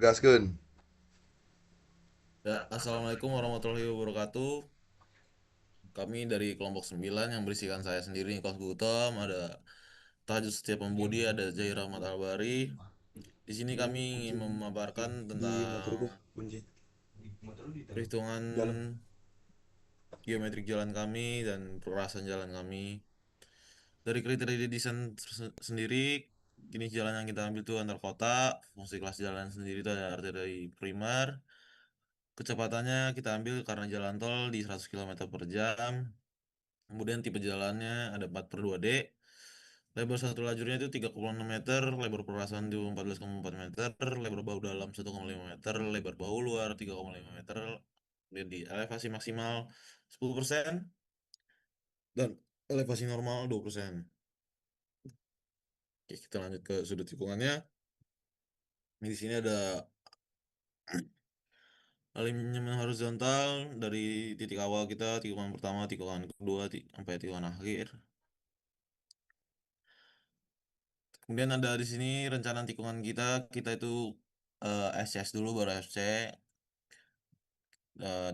Gaskeun. Ya, Assalamualaikum warahmatullahi wabarakatuh. Kami dari kelompok 9 yang berisikan saya sendiri, Nikos Gutom, ada Tahajud Setia Pembudi, ada Jair Rahmat Albari. Di sini kami ingin memaparkan Di tentang motor gua kunci perhitungan dalam. geometrik jalan kami dan perasan jalan kami. Dari kriteria desain sendiri, jenis jalan yang kita ambil itu antar kota, fungsi kelas jalan sendiri itu ada arteri primer. Kecepatannya kita ambil karena jalan tol di 100 km per jam. Kemudian tipe jalannya ada 4/2D. Lebar satu lajurnya itu 3,6 meter, lebar perasan itu 14,4 meter, lebar bahu dalam 1,5 meter, lebar bahu luar 3,5 meter, dan di elevasi maksimal 10% dan elevasi normal 2%. Oke, kita lanjut ke sudut tikungannya. Di sini ada alignment horizontal dari titik awal kita, tikungan pertama, tikungan kedua, sampai tikungan akhir. Kemudian ada di sini rencana tikungan kita, kita itu SS dulu baru FC.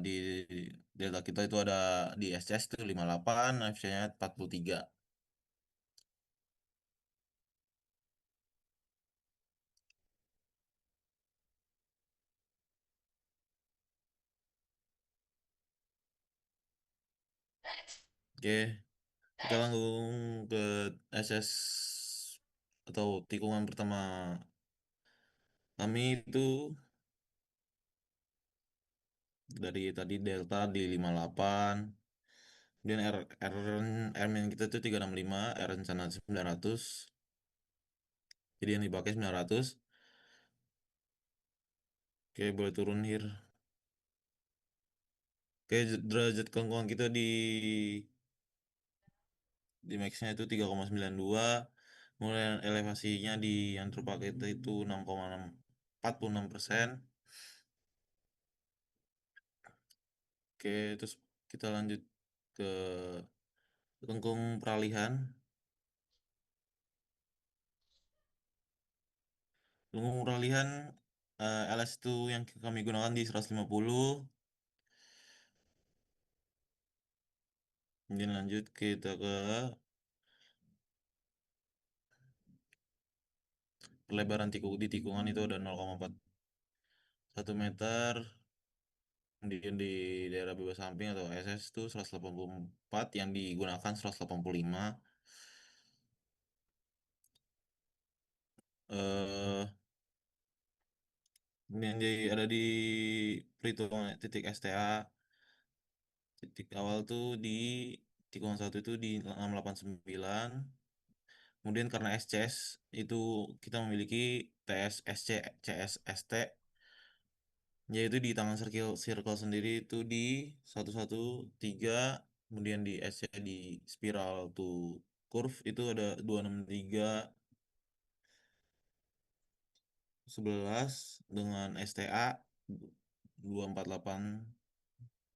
Di delta kita itu ada di SS itu 58, FC-nya 43. Oke, kita langsung ke SS atau tikungan pertama kami itu dari tadi delta di 58. Kemudian R min kita itu 365, R rencana 900. Jadi yang dipakai 900. Oke, boleh turun here. Oke, derajat kelengkungan kita di max-nya itu 3,92. Kemudian elevasinya di yang terpakai itu 6,46%. Oke, terus kita lanjut ke lengkung peralihan. Lengkung peralihan LS itu yang kami gunakan di 150. Kemudian lanjut kita ke perlebaran di tikungan itu ada 0,41 meter. Kemudian di daerah bebas samping atau SS itu 184, yang digunakan 185. eh Kemudian ada di perhitungan titik STA. Titik awal tuh di tikungan satu itu di 689. Kemudian karena SCS itu kita memiliki TS SC CS ST, yaitu di tangan circle circle sendiri itu di 113. Kemudian di SC di spiral to curve itu ada 263 11 dengan STA 248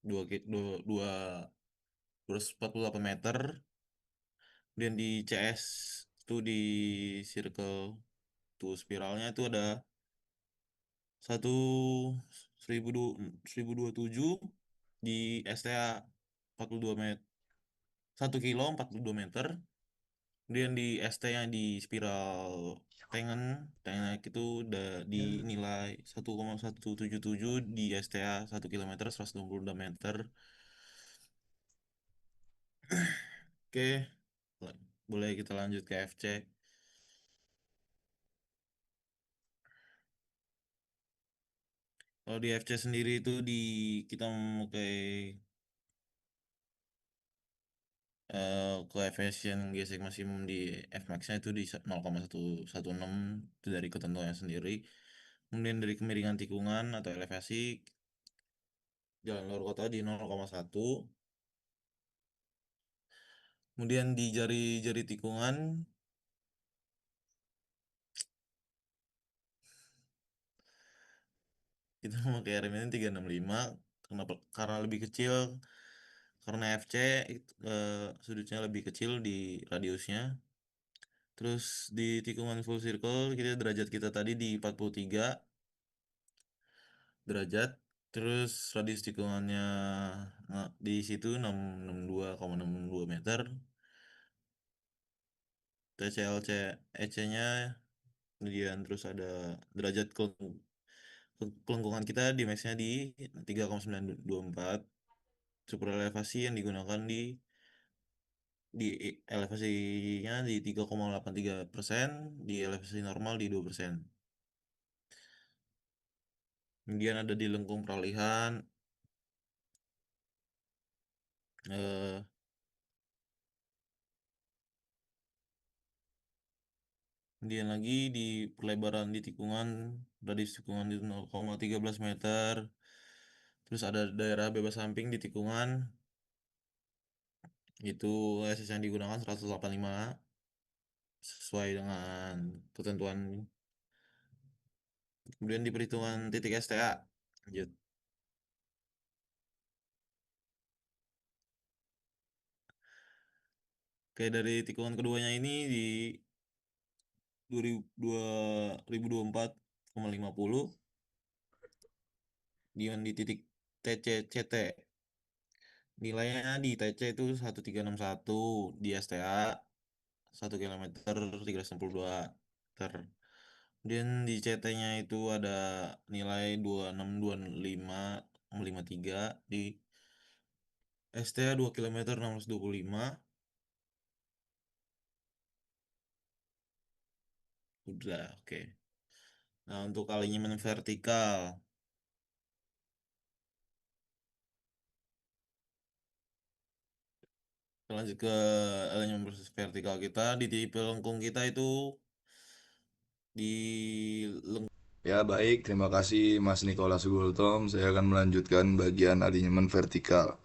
248 meter. Kemudian di CS itu di circle tuh spiralnya itu ada satu 1027 di STA 42 meter, 1 kilo 42 meter. Kemudian di ST yang di spiral Tengen Tengen itu udah dinilai 1,177 di STA 1 km 122 meter. Oke, boleh kita lanjut ke FC. Kalau di FC sendiri itu kita memakai koefisien gesek maksimum di Fmax-nya itu di 0,116, itu dari ketentuannya sendiri. Kemudian dari kemiringan tikungan atau elevasi jalan luar kota di 0,1. Kemudian di jari-jari tikungan kita memakai RMN 365 karena lebih kecil, karena FC sudutnya lebih kecil di radiusnya. Terus di tikungan full circle kita derajat kita tadi di 43. derajat. Terus radius tikungannya di situ 662,62 meter. TCLC EC-nya kemudian terus ada derajat kelengkungan kita di max-nya di 3,924. Super elevasi yang digunakan di elevasinya di 3,83%, di elevasi normal di 2%. Kemudian ada di lengkung peralihan, eh, kemudian lagi di pelebaran di tikungan, radius tikungan di 0,13 meter. Terus ada daerah bebas samping di tikungan, itu SS yang digunakan 185 sesuai dengan ketentuan. Kemudian di perhitungan titik STA. Lanjut. Kayak dari tikungan keduanya ini di 2024,50 di titik TCCT. Nilainya di TC itu 1361, di STA 1 km 362 meter. Kemudian di CT-nya itu ada nilai 2625,53, di STA 2 km 625. Udah, oke. Nah, untuk alinyemen vertikal, kita lanjut ke alinyemen vertikal kita di tipe lengkung kita itu di Ya baik, terima kasih Mas Nicholas Gultom. Saya akan melanjutkan bagian alinyemen vertikal.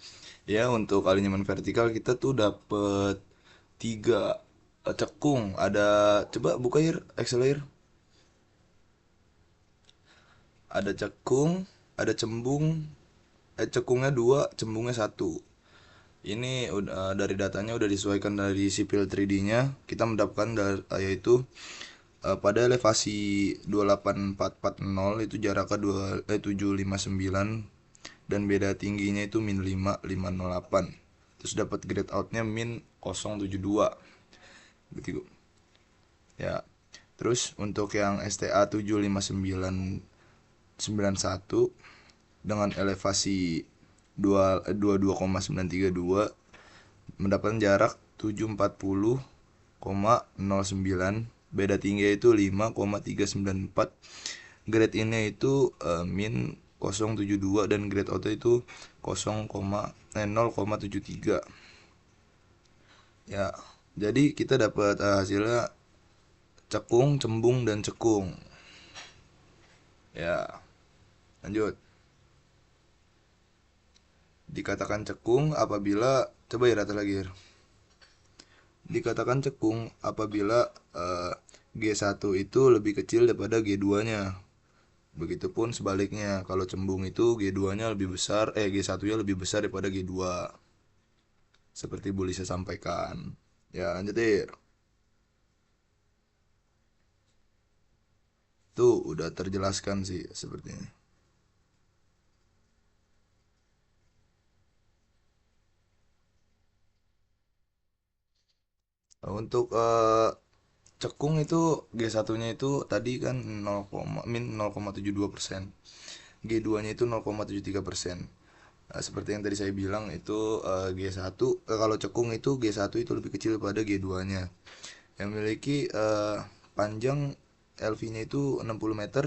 Ya, untuk alinyemen vertikal kita tuh dapet tiga cekung. Ada, coba buka hier, Excel hier. Ada cekung, ada cembung, cekungnya dua, cembungnya satu. Ini dari datanya udah disesuaikan dari sipil 3D-nya. Kita mendapatkan yaitu pada elevasi 28440 itu jaraknya 759 dan beda tingginya itu min 5508. Terus dapat grade outnya min 072. Begitu. Ya. Terus untuk yang STA 75991 dengan elevasi 22,932 mendapatkan jarak 740,09, beda tinggi itu 5,394. Grade ini itu min 072 dan grade auto itu 0,73. Ya, jadi kita dapat hasilnya cekung, cembung, dan cekung. Ya, lanjut. Dikatakan cekung apabila, coba ya rata lagi ya. Dikatakan cekung apabila G1 itu lebih kecil daripada G2-nya. Begitupun sebaliknya, kalau cembung itu G2-nya lebih besar, G1-nya lebih besar daripada G2. Seperti Bu Lisa sampaikan. Ya, lanjut ya. Tuh, udah terjelaskan sih sepertinya. Nah, untuk cekung itu G1-nya itu tadi kan 0,72%. G2-nya itu 0,73%. Nah, seperti yang tadi saya bilang itu G1 kalau cekung itu G1 itu lebih kecil pada G2-nya. Yang memiliki panjang LV-nya itu 60 meter.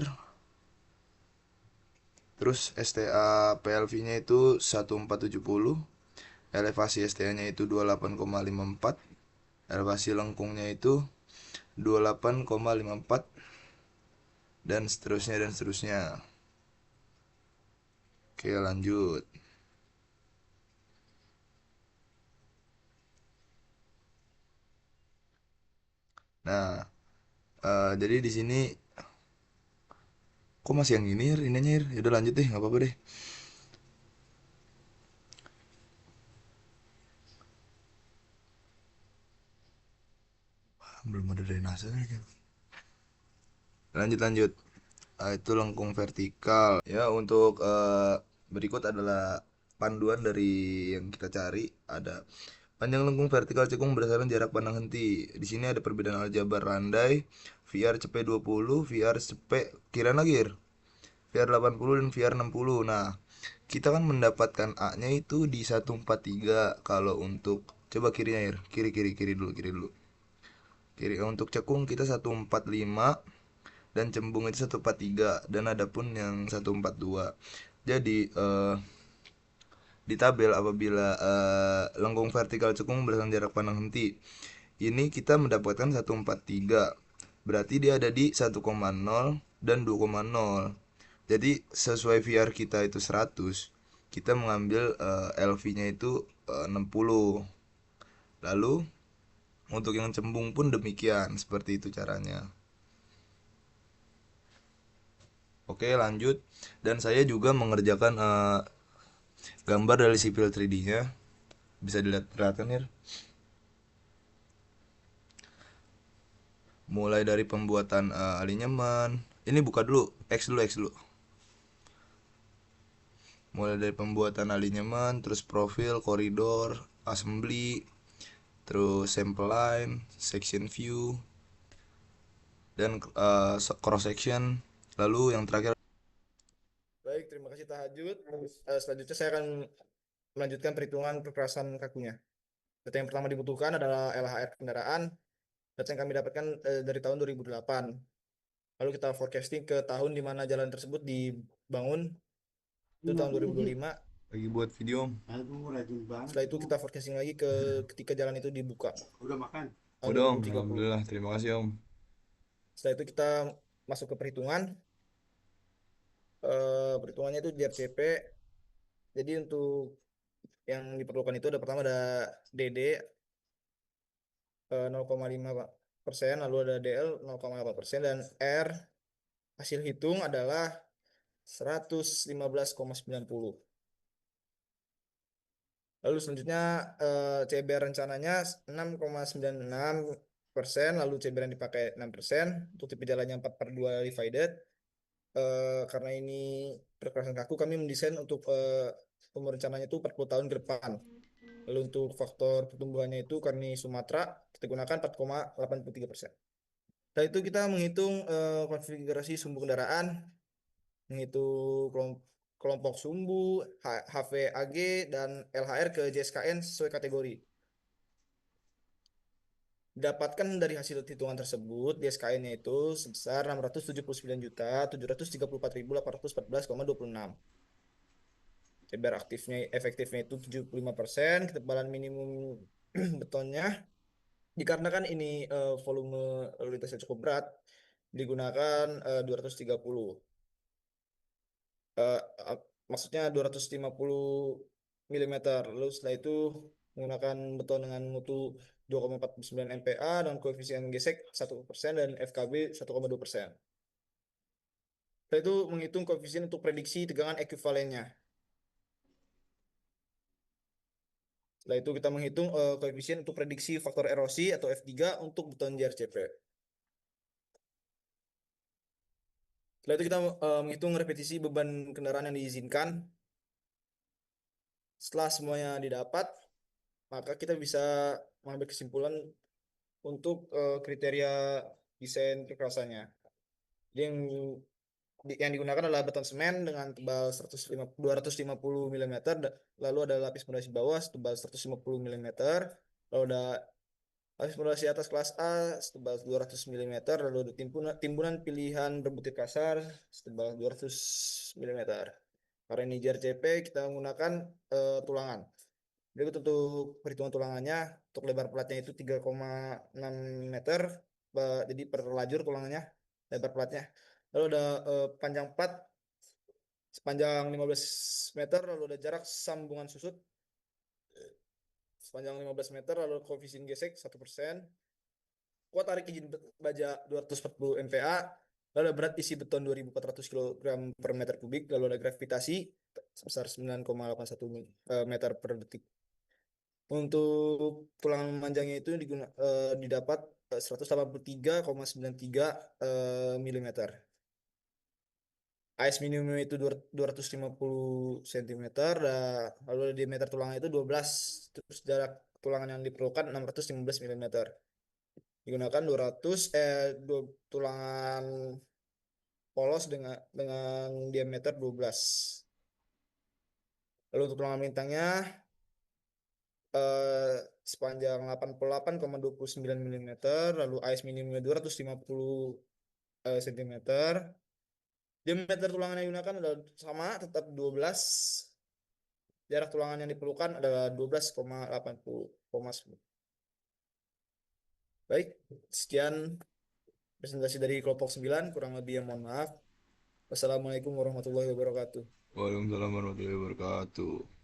Terus STA PLV-nya itu 1470. Elevasi STA-nya itu 28,54. Elevasi lengkungnya itu 28,54 dan seterusnya dan seterusnya. Oke, lanjut. Nah, jadi di sini kok masih yang ini, ini nyir. Ya udah lanjut deh, nggak apa-apa deh. Belum ada drainase kan. Lanjut lanjut. Itu lengkung vertikal. Ya, untuk berikut adalah panduan dari yang kita cari. Ada panjang lengkung vertikal cekung berdasarkan jarak pandang henti. Di sini ada perbedaan aljabar randai, VR CP 20, VR CP kira lagi, VR 80 dan VR 60. Nah, kita kan mendapatkan A-nya itu di 143. Kalau untuk coba kirinya, kiri kiri kiri dulu, kiri dulu. Kiri untuk cekung kita 145 dan cembung itu 143 dan ada pun yang 142. Jadi di tabel apabila lengkung vertikal cekung berdasarkan jarak pandang henti ini kita mendapatkan 143, berarti dia ada di 1,0 dan 2,0. Jadi sesuai VR kita itu 100, kita mengambil LV-nya itu 60. Lalu untuk yang cembung pun demikian, seperti itu caranya. Oke, lanjut. Dan saya juga mengerjakan gambar dari sipil 3D-nya. Bisa dilihat, perhatikan ya. Mulai dari pembuatan alinyaman. Ini buka dulu, X dulu, X dulu. Mulai dari pembuatan alinyaman, terus profil, koridor, assembly, terus sample line, section view, dan cross section. Lalu yang terakhir. Baik, terima kasih Tahajud. Selanjutnya saya akan melanjutkan perhitungan perkerasan kakunya. Data yang pertama dibutuhkan adalah LHR kendaraan. Data yang kami dapatkan dari tahun 2008. Lalu kita forecasting ke tahun di mana jalan tersebut dibangun, itu tahun 2025. Lagi buat video. Aduh, rajin banget Setelah itu tuh. kita forecasting lagi ke ketika jalan itu dibuka, Udah makan? tahun Udah om, 2030. alhamdulillah, terima kasih om. Setelah itu kita masuk ke perhitungan. Perhitungannya itu di RCP. Jadi untuk yang diperlukan itu ada pertama ada DD 0,5%, lalu ada DL 0,8%, dan R hasil hitung adalah 115,90. Lalu selanjutnya CBR rencananya 6,96%, lalu CBR yang dipakai 6%, untuk tipe jalannya 4/2 divided. Karena ini perkerasan kaku, kami mendesain untuk umur rencananya itu 40 tahun ke depan. Lalu untuk faktor pertumbuhannya itu karena Sumatera kita gunakan 4,83%. Setelah itu kita menghitung konfigurasi sumbu kendaraan, menghitung kelompok sumbu, HVAG, dan LHR ke JSKN sesuai kategori. Dapatkan dari hasil hitungan tersebut, JSKN-nya itu sebesar 679.734.814,26. CBR aktifnya efektifnya itu 75%, ketebalan minimum betonnya dikarenakan ini volume lalu lintasnya cukup berat digunakan 230. eh, Maksudnya 250 mm. Lalu setelah itu menggunakan beton dengan mutu 2,49 MPa dan koefisien gesek 1% dan FKB 1,2%. Setelah itu menghitung koefisien untuk prediksi tegangan ekuivalennya. Setelah itu kita menghitung koefisien untuk prediksi faktor erosi atau F3 untuk beton JRCP. Setelah itu kita menghitung repetisi beban kendaraan yang diizinkan. Setelah semuanya didapat, maka kita bisa mengambil kesimpulan untuk kriteria desain kekerasannya. Jadi yang digunakan adalah beton semen dengan tebal 250 mm, lalu ada lapis pondasi bawah setebal 150 mm, lalu ada lapis pondasi atas kelas A setebal 200 mm, lalu ada timbunan pilihan berbutir kasar setebal 200 mm. Karena ini JRCP, kita menggunakan tulangan. Berikut untuk perhitungan tulangannya, untuk lebar platnya itu 3,6 meter, jadi per lajur tulangannya, lebar platnya. Lalu ada panjang plat sepanjang 15 meter, lalu ada jarak sambungan susut sepanjang 15 meter, lalu koefisien gesek 1%, kuat tarik izin baja 240 MPa, lalu ada berat isi beton 2.400 kg per meter kubik, lalu ada gravitasi sebesar 9,81 meter per detik. Untuk tulang manjangnya itu didapat 183,93 mm. AS minimum itu 250 cm, lalu diameter tulangnya itu 12, terus jarak tulangan yang diperlukan 615 mm. Digunakan tulangan polos dengan diameter 12. Lalu untuk tulangan melintangnya eh, sepanjang 88,29 mm, lalu AS minimumnya 250 cm. Diameter tulangan yang digunakan adalah sama, tetap 12. Jarak tulangan yang diperlukan adalah 12,80. Baik, sekian presentasi dari kelompok 9, kurang lebih ya mohon maaf. Wassalamualaikum warahmatullahi wabarakatuh. Waalaikumsalam warahmatullahi wabarakatuh.